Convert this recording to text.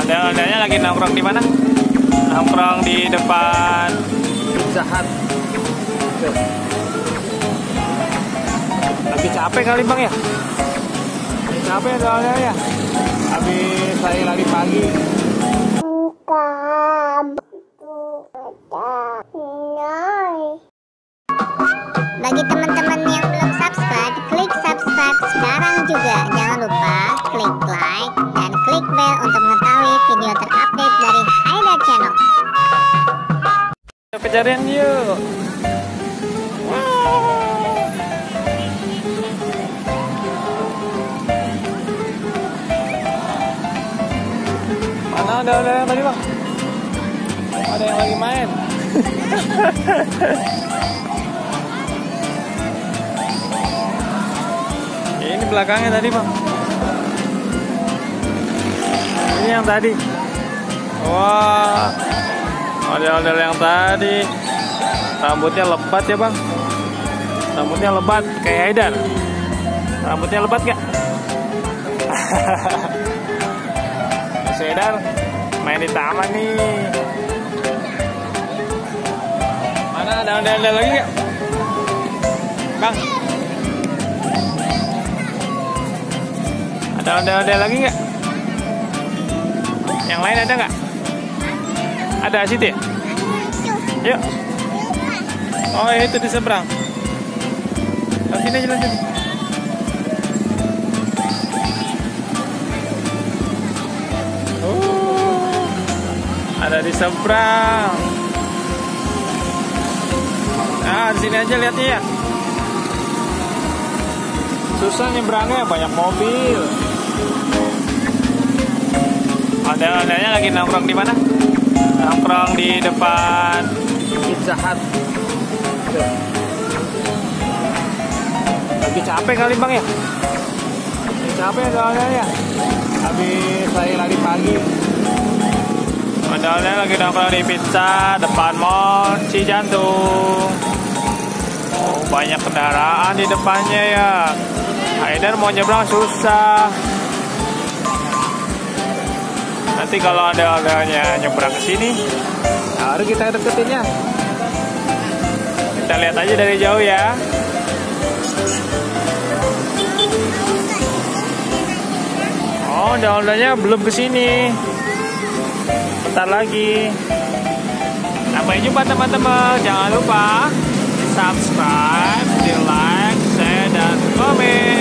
Ondel-ondelnya lagi nongkrong di mana? Nongkrong di depan Pizza Hut. Lagi capek kali bang ya? Lagi capek ondel-ondelnya. Habis saya lari pagi. Bagi teman-teman yang belum subscribe, klik subscribe sekarang juga. Jangan lupa klik like dan klik bell untuk mengetahui video terupdate dari Haidar Channel. Pencarian yuk. Mana ada yang tadi bang? Ada yang lagi main. Ini belakangnya tadi bang. Ini yang tadi. Wah, model-model yang tadi. Rambutnya lebat ya bang. Rambutnya lebat kayak Haidar. Rambutnya lebat gak? Mas Haidar main di taman nih. Mana ada ondel-ondel lagi gak? Bang, ada ondel-ondel lagi nggak? Yang lain ada nggak? Ada situ ya? Yuk. Oh itu di seberang. Oh, sini aja lanjut. Ada di seberang. Nah di sini aja lihatnya ya. Susah nyebrangnya, banyak mobil. Ondel-ondelnya lagi nongkrong di mana? Nongkrong di depan Pizza Hut. Lagi capek kali bang ya? Lagi capek ondel-ondelnya. Habis saya lari pagi. Ondel-ondelnya lagi nongkrong di pizza depan Mall Cijantung. Oh, banyak kendaraan di depannya ya. Haidar mau nyebrang susah. Nanti kalau ada orangnya nyebrang ke sini, baru kita deketinnya. Kita lihat aja dari jauh ya. Oh, ondel-ondelnya belum ke sini. Bentar lagi. Sampai jumpa teman-teman. Jangan lupa subscribe, di like, share, dan komen.